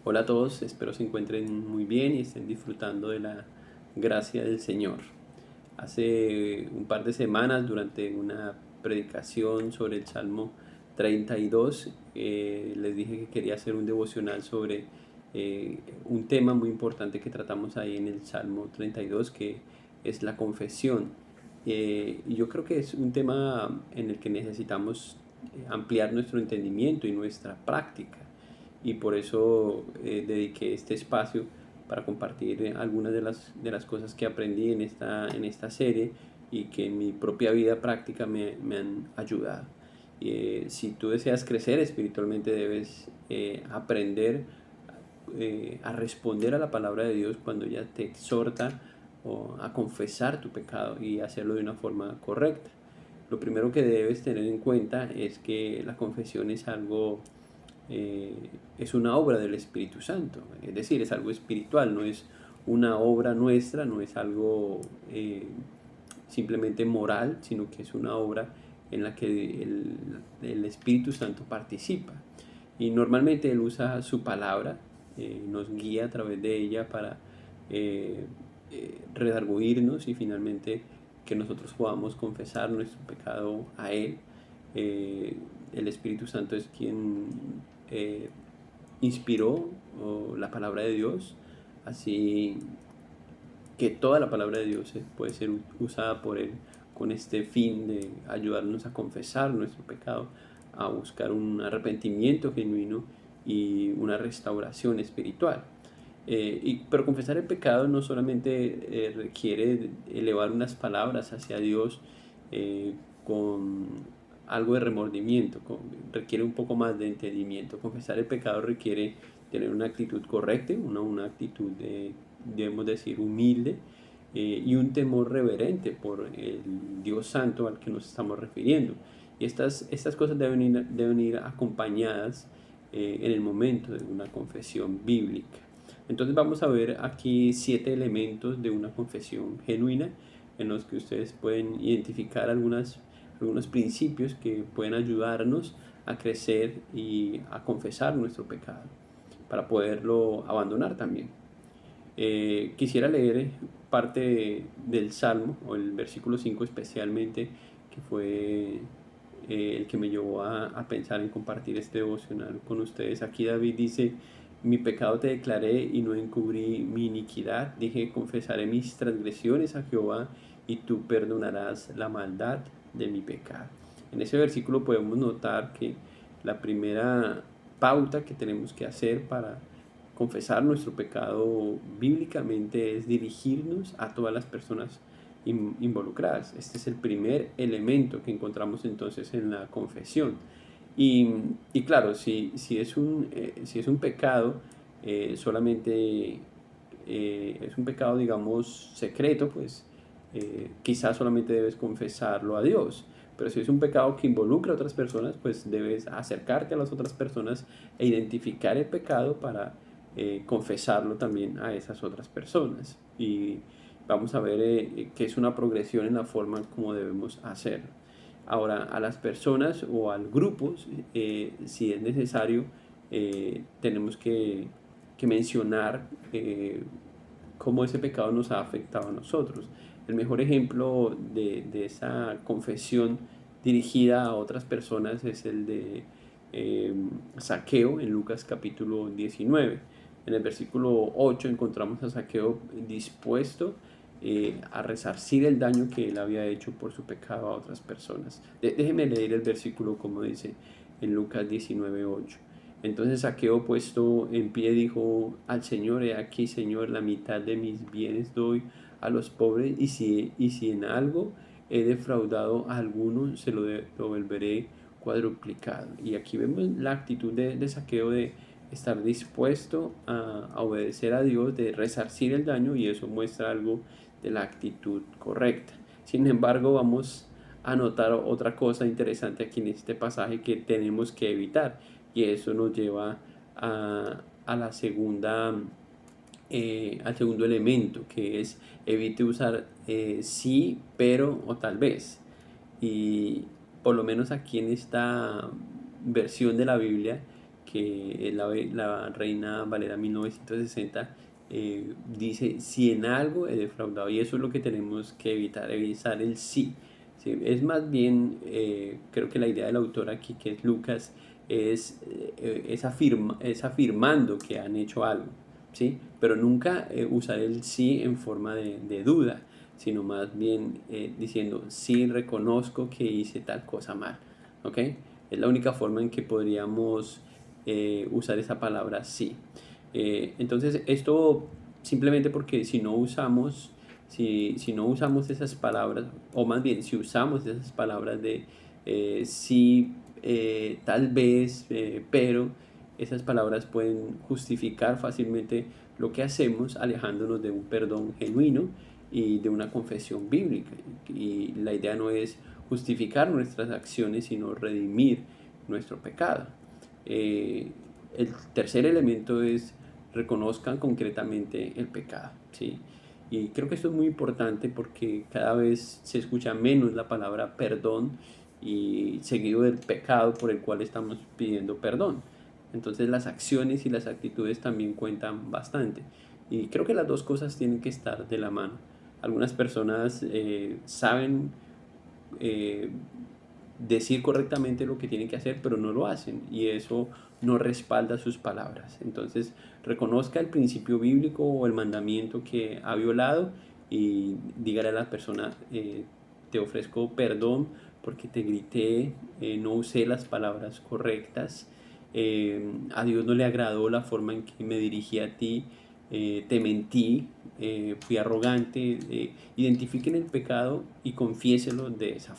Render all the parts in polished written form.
Hola a todos, espero se encuentren muy bien y estén disfrutando de la gracia del Señor. Hace un par de semanas, durante una predicación sobre el Salmo 32, les dije que quería hacer un devocional sobre un tema muy importante que tratamos ahí en el Salmo 32, que es la confesión. Y yo creo que es un tema en el que necesitamos ampliar nuestro entendimiento y nuestra práctica, y por eso dediqué este espacio para compartir algunas de las cosas que aprendí en esta serie y que en mi propia vida práctica me han ayudado. Si tú deseas crecer espiritualmente, debes aprender a responder a la palabra de Dios cuando ella te exhorta o a confesar tu pecado y hacerlo de una forma correcta. Lo primero que debes tener en cuenta es que la confesión es algo, eh, es una obra del Espíritu Santo, es decir, es algo espiritual, no es una obra nuestra, no es algo simplemente moral, sino que es una obra en la que el Espíritu Santo participa. Y normalmente Él usa su palabra, nos guía a través de ella para eh, redarguirnos y finalmente que nosotros podamos confesar nuestro pecado a Él. Eh, el Espíritu Santo es quien eh, inspiró la palabra de Dios, así que toda la palabra de Dios puede ser usada por Él con este fin de ayudarnos a confesar nuestro pecado, a buscar un arrepentimiento genuino y una restauración espiritual. Pero confesar el pecado no solamente requiere elevar unas palabras hacia Dios eh, con algo de remordimiento, requiere un poco más de entendimiento. Confesar el pecado requiere tener una actitud correcta, una actitud, debemos decir, humilde, y un temor reverente por el Dios Santo al que nos estamos refiriendo. Y estas cosas deben ir acompañadas en el momento de una confesión bíblica. Entonces vamos a ver aquí 7 elementos de una confesión genuina en los que ustedes pueden identificar algunos principios que pueden ayudarnos a crecer y a confesar nuestro pecado para poderlo abandonar también. Quisiera leer parte del Salmo, o el versículo 5 especialmente, que fue el que me llevó a pensar en compartir este devocional con ustedes. Aquí David dice: mi pecado te declaré y no encubrí mi iniquidad. Dije: confesaré mis transgresiones a Jehová y tú perdonarás la maldad de mi pecado. En ese versículo podemos notar que la primera pauta que tenemos que hacer para confesar nuestro pecado bíblicamente es dirigirnos a todas las personas involucradas. Este es el primer elemento que encontramos entonces en la confesión. Y, y claro, si es un pecado, solamente es un pecado, digamos, secreto, pues quizás solamente debes confesarlo a Dios. Pero si es un pecado que involucra a otras personas, pues debes acercarte a las otras personas e identificar el pecado para confesarlo también a esas otras personas. Y vamos a ver que es una progresión en la forma como debemos hacerlo. Ahora, a las personas o al grupo, si es necesario, tenemos que mencionar cómo ese pecado nos ha afectado a nosotros. El mejor ejemplo de esa confesión dirigida a otras personas es el de Zaqueo en Lucas capítulo 19. En el versículo 8 encontramos a Zaqueo dispuesto a resarcir el daño que él había hecho por su pecado a otras personas. Déjeme leer el versículo como dice en Lucas 19:8. Entonces Zaqueo, puesto en pie, dijo al Señor: he aquí, Señor, la mitad de mis bienes doy a los pobres, y si en algo he defraudado a alguno, se lo devolveré cuadruplicado. Y aquí vemos la actitud de Zaqueo de estar dispuesto a obedecer a Dios, de resarcir el daño, y eso muestra algo de la actitud correcta. Sin embargo, vamos a notar otra cosa interesante aquí en este pasaje que tenemos que evitar, y eso nos lleva a la segunda, al segundo elemento, que es evite usar sí, pero o tal vez. Y por lo menos aquí en esta versión de la Biblia que es la Reina Valera 1960, dice, si en algo he defraudado, y eso es lo que tenemos que evitar el sí. ¿Sí? Es más bien, creo que la idea del autor aquí, que es Lucas, es afirmando que han hecho algo, ¿sí? Pero nunca usar el sí en forma de duda, sino más bien diciendo, sí reconozco que hice tal cosa mal, ¿ok? Es la única forma en que podríamos usar esa palabra sí. Entonces, esto simplemente porque si no usamos esas palabras, o más bien si usamos esas palabras de sí, tal vez, pero, esas palabras pueden justificar fácilmente lo que hacemos, alejándonos de un perdón genuino y de una confesión bíblica. Y la idea no es justificar nuestras acciones, sino redimir nuestro pecado. Eh, el tercer elemento es reconozcan concretamente el pecado, ¿sí? Y creo que esto es muy importante porque cada vez se escucha menos la palabra perdón y seguido del pecado por el cual estamos pidiendo perdón. Entonces las acciones y las actitudes también cuentan bastante. Y creo que las dos cosas tienen que estar de la mano. Algunas personas saben eh, decir correctamente lo que tienen que hacer, pero no lo hacen y eso no respalda sus palabras. Entonces, reconozca el principio bíblico o el mandamiento que ha violado y dígale a la persona, te ofrezco perdón porque te grité, no usé las palabras correctas, a Dios no le agradó la forma en que me dirigí a ti, te mentí, fui arrogante. Identifiquen el pecado y confiéselo de esa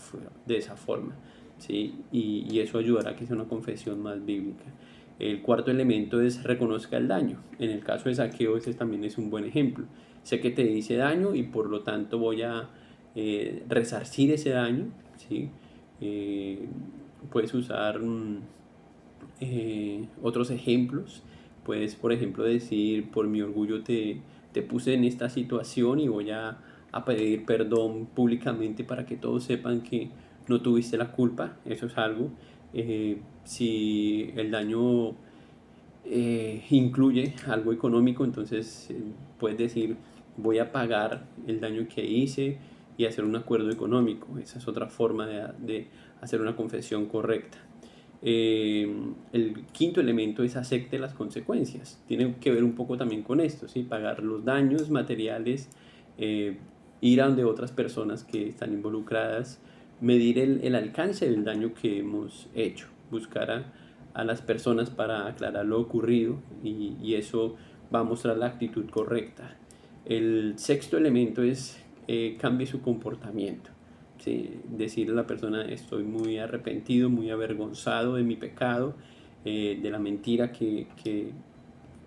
forma, ¿sí? Y eso ayudará a que sea una confesión más bíblica. El cuarto elemento es reconozca el daño. En el caso de Saqueo, ese también es un buen ejemplo. Sé que te hice daño y por lo tanto voy a resarcir ese daño, ¿sí? Eh, Puedes usar otros ejemplos. Puedes, por ejemplo, decir, por mi orgullo te puse en esta situación y voy a pedir perdón públicamente para que todos sepan que no tuviste la culpa. Eso es algo. Si el daño incluye algo económico, entonces puedes decir, voy a pagar el daño que hice y hacer un acuerdo económico. Esa es otra forma de hacer una confesión correcta. El quinto elemento es acepte las consecuencias. Tiene que ver un poco también con esto, ¿sí? Pagar los daños materiales, eh, ir a donde otras personas que están involucradas, medir el alcance del daño que hemos hecho, buscar a las personas para aclarar lo ocurrido y eso va a mostrar la actitud correcta. El sexto elemento es cambie su comportamiento. ¿Sí? Decirle a la persona estoy muy arrepentido, muy avergonzado de mi pecado, de la mentira que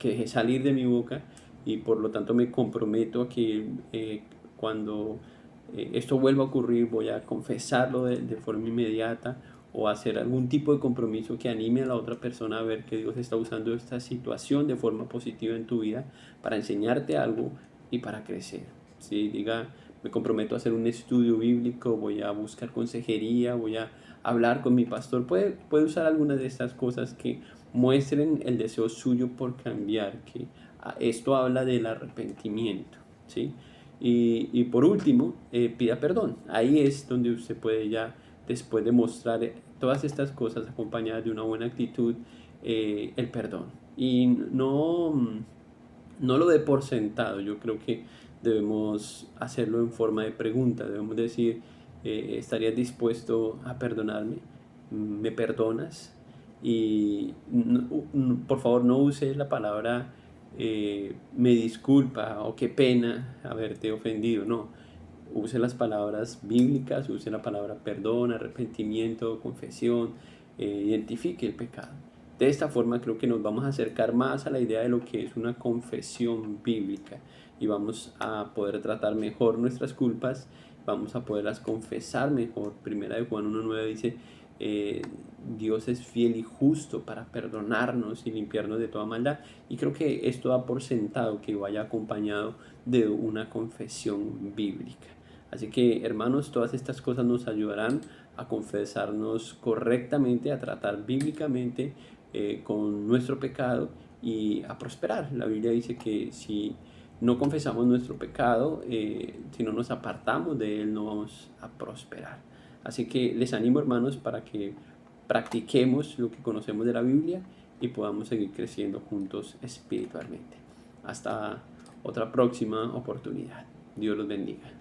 dejé salir de mi boca y por lo tanto me comprometo a que cuando esto vuelva a ocurrir voy a confesarlo de forma inmediata o hacer algún tipo de compromiso que anime a la otra persona a ver que Dios está usando esta situación de forma positiva en tu vida para enseñarte algo y para crecer. ¿Sí? Diga, me comprometo a hacer un estudio bíblico, voy a buscar consejería, voy a hablar con mi pastor. Puede usar algunas de estas cosas que muestren el deseo suyo por cambiar, que esto habla del arrepentimiento, ¿sí? Y por último, pida perdón. Ahí es donde usted puede ya, después de mostrar todas estas cosas acompañadas de una buena actitud, el perdón. Y no lo dé por sentado. Yo creo que debemos hacerlo en forma de pregunta. Debemos decir, ¿estarías dispuesto a perdonarme? ¿Me perdonas? Y por favor no use la palabra me disculpa o qué pena haberte ofendido. No, use las palabras bíblicas, use la palabra perdón, arrepentimiento, confesión, identifique el pecado. De esta forma creo que nos vamos a acercar más a la idea de lo que es una confesión bíblica y vamos a poder tratar mejor nuestras culpas, vamos a poderlas confesar mejor. Primera de Juan 1.9 dice, eh, Dios es fiel y justo para perdonarnos y limpiarnos de toda maldad. Y creo que esto da por sentado que vaya acompañado de una confesión bíblica. Así que, hermanos, todas estas cosas nos ayudarán a confesarnos correctamente, a tratar bíblicamente con nuestro pecado y a prosperar. La Biblia dice que si no confesamos nuestro pecado, si no nos apartamos de él, no vamos a prosperar. Así que les animo, hermanos, para que practiquemos lo que conocemos de la Biblia y podamos seguir creciendo juntos espiritualmente. Hasta otra próxima oportunidad. Dios los bendiga.